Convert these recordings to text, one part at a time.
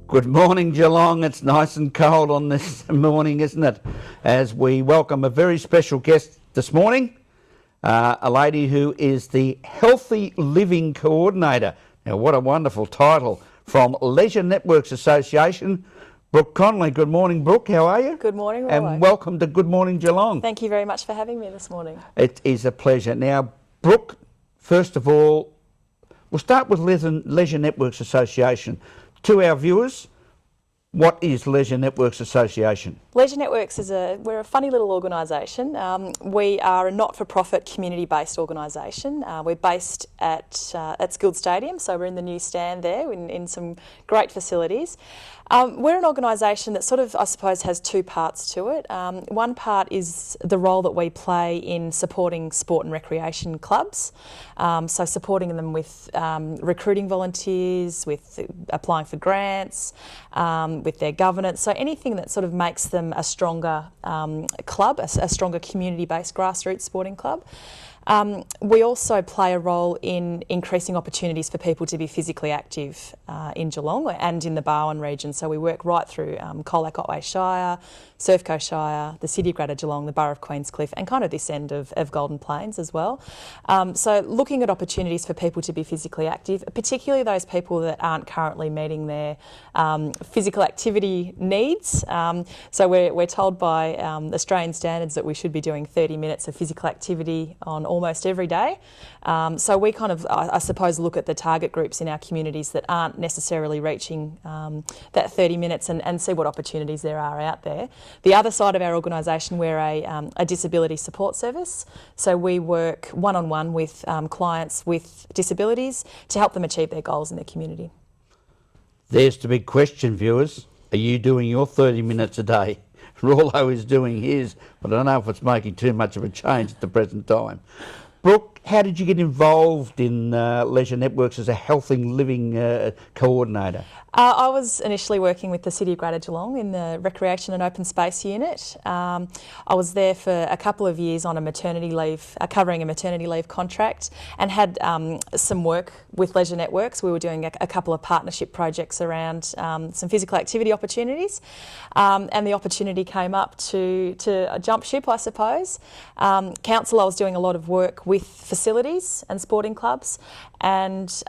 Good morning, Geelong. It's nice and cold on this morning, isn't it? As we welcome a very special guest this morning, a lady who is the Healthy Living Coordinator. Now, what a wonderful title, from Leisure Networks Association. Brooke Connolly. Good morning, Brooke. How are you? Good morning, Rollo. And welcome to Good Morning, Geelong. Thank you very much for having me this morning. It is a pleasure. Now, Brooke, first of all, we'll start with Leisure Networks Association. To our viewers, what is Leisure Networks Association? Leisure Networks we're a funny little organisation. We are a not-for-profit community-based organisation. We're based at Skilled Stadium, so we're in the new stand there in some great facilities. We're an organisation that sort of, I suppose, has two parts to it. One part is the role that we play in supporting sport and recreation clubs, so supporting them with recruiting volunteers, with applying for grants, with their governance, so anything that sort of makes them a stronger club, a stronger community-based grassroots sporting club. We also play a role in increasing opportunities for people to be physically active in Geelong and in the Barwon region. So we work right through Colac Otway Shire, Surf Coast Shire, the City of Greater Geelong, the Borough of Queenscliff, and kind of this end of Golden Plains as well. So looking at opportunities for people to be physically active, particularly those people that aren't currently meeting their physical activity needs. So we're told by Australian standards that we should be doing 30 minutes of physical activity on almost every day. So we kind of, I suppose, look at the target groups in our communities that aren't necessarily reaching that 30 minutes and see what opportunities there are out there. The other side of our organisation, we're a disability support service. So we work one-on-one with clients with disabilities to help them achieve their goals in their community. There's the big question, viewers. Are you doing your 30 minutes a day? Rollo is doing his, but I don't know if it's making too much of a change at the present time. Brooke, how did you get involved in Leisure Networks as a healthy living coordinator? I was initially working with the City of Greater Geelong in the Recreation and Open Space Unit. I was there for a couple of years on a maternity leave, covering a maternity leave contract, and had some work with Leisure Networks. We were doing a couple of partnership projects around some physical activity opportunities, and the opportunity came up to jump ship, I suppose. Council, I was doing a lot of work with facilities and sporting clubs, and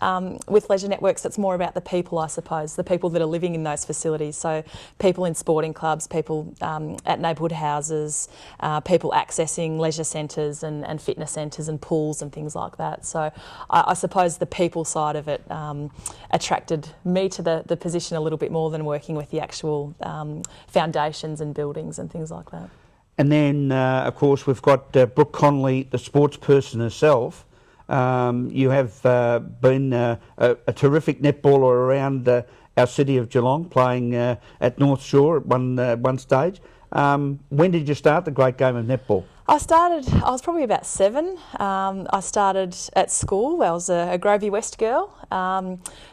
with Leisure Networks, it's more about the people, I suppose, the people that are living in those facilities. So people in sporting clubs, people at neighbourhood houses, people accessing leisure centres and fitness centres and pools and things like that. So I suppose the people side of it attracted me to the position a little bit more than working with the actual foundations and buildings and things like that. And then, of course, we've got Brooke Connolly, the sports person herself. You have been a terrific netballer around our city of Geelong, playing at North Shore at one stage. When did you start the great game of netball? I was probably about 7. I started at school. I was a Grovey West girl.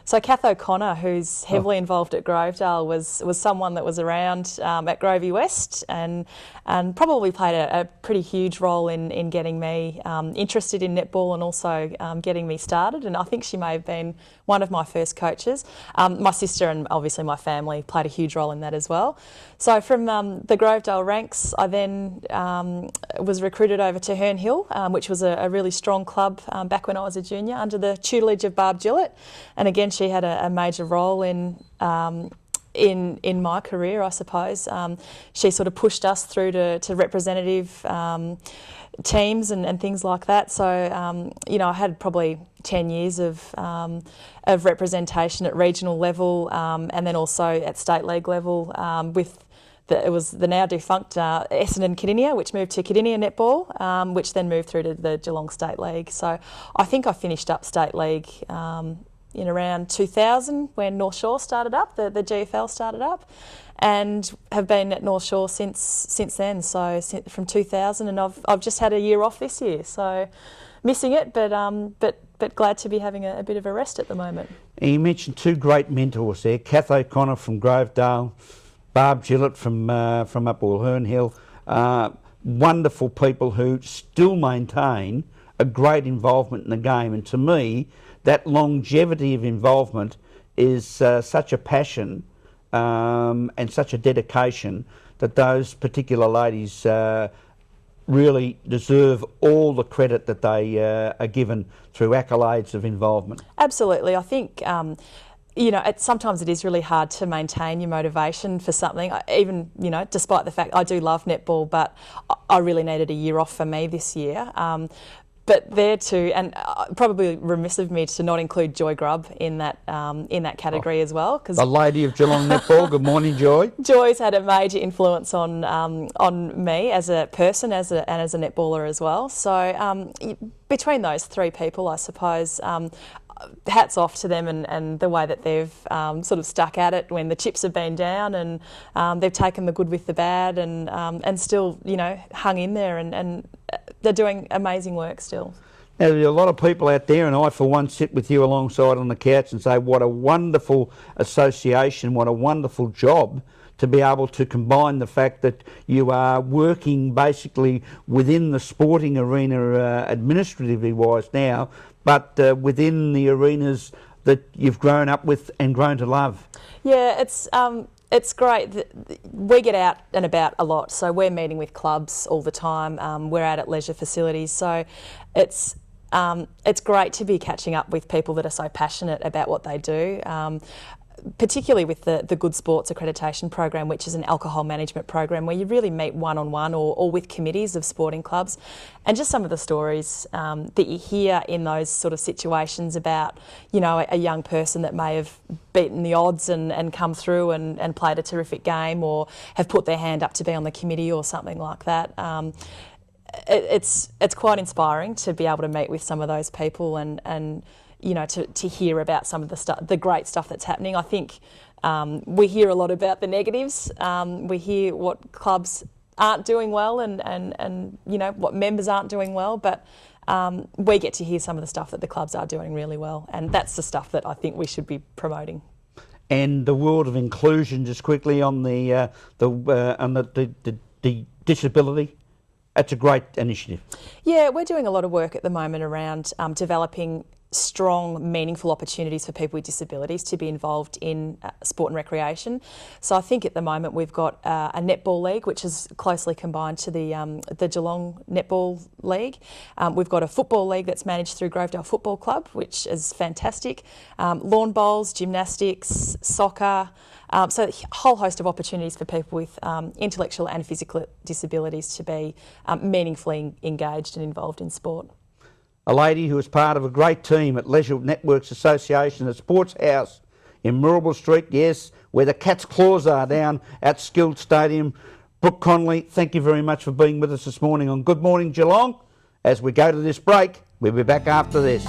So Kath O'Connor, who's heavily involved at Grovedale, was someone that was around at Grovey West and probably played a pretty huge role in getting me interested in netball and also getting me started. And I think she may have been one of my first coaches. My sister and obviously my family played a huge role in that as well. So from the Grovedale ranks, I then was recruited over to Herne Hill, which was a really strong club back when I was a junior, under the tutelage of Barb Gillett. And again, she had a major role in my career, I suppose. She sort of pushed us through to representative teams and things like that. So, you know, I had probably 10 years of representation at regional level and then also at state league level with it was the now defunct Essendon Cardinia, which moved to Cardinia Netball, which then moved through to the Geelong State League. So I think I finished up State League in around 2000 when North Shore started up, the GFL started up, and have been at North Shore since then. So from 2000, and I've just had a year off this year, so missing it, but glad to be having a bit of a rest at the moment. And you mentioned two great mentors there, Kath O'Connor from Grovedale, Barb Gillett from up Herne Hill, wonderful people who still maintain a great involvement in the game. And to me, that longevity of involvement is such a passion and such a dedication that those particular ladies really deserve all the credit that they are given through accolades of involvement. Absolutely. I think, you know, sometimes it is really hard to maintain your motivation for something, even, you know, despite the fact I do love netball, but I really needed a year off for me this year. But there too, and probably remiss of me to not include Joy Grubb in that category as well. The lady of Geelong netball. Good morning, Joy. Joy's had a major influence on me as a person, and as a netballer as well. So between those three people, I suppose, hats off to them and the way that they've sort of stuck at it when the chips have been down, and they've taken the good with the bad, and still, you know, hung in there, and they're doing amazing work still. Now, there are a lot of people out there, and I for one sit with you alongside on the couch and say what a wonderful association, what a wonderful job to be able to combine the fact that you are working basically within the sporting arena administratively wise now, but within the arenas that you've grown up with and grown to love. Yeah, it's great. We get out and about a lot, so we're meeting with clubs all the time. We're out at leisure facilities, so it's great to be catching up with people that are so passionate about what they do. Particularly with the Good Sports Accreditation Program, which is an alcohol management program where you really meet one-on-one or with committees of sporting clubs, and just some of the stories that you hear in those sort of situations about, you know, a young person that may have beaten the odds and come through and played a terrific game, or have put their hand up to be on the committee or something like that. It's quite inspiring to be able to meet with some of those people and you know, to hear about some of the great stuff that's happening. I think we hear a lot about the negatives. We hear what clubs aren't doing well and you know, what members aren't doing well, but we get to hear some of the stuff that the clubs are doing really well, and that's the stuff that I think we should be promoting. And the world of inclusion, just quickly on the disability. That's a great initiative. Yeah, we're doing a lot of work at the moment around developing strong, meaningful opportunities for people with disabilities to be involved in sport and recreation. So I think at the moment we've got a netball league, which is closely combined to the Geelong Netball League. We've got a football league that's managed through Grovedale Football Club, which is fantastic. Lawn bowls, gymnastics, soccer. So a whole host of opportunities for people with intellectual and physical disabilities to be meaningfully engaged and involved in sport. A lady who is part of a great team at Leisure Networks Association at Sports House in Moorabool Street, yes, where the cat's claws are down at Skilled Stadium. Brooke Connolly, thank you very much for being with us this morning on Good Morning Geelong. As we go to this break, we'll be back after this.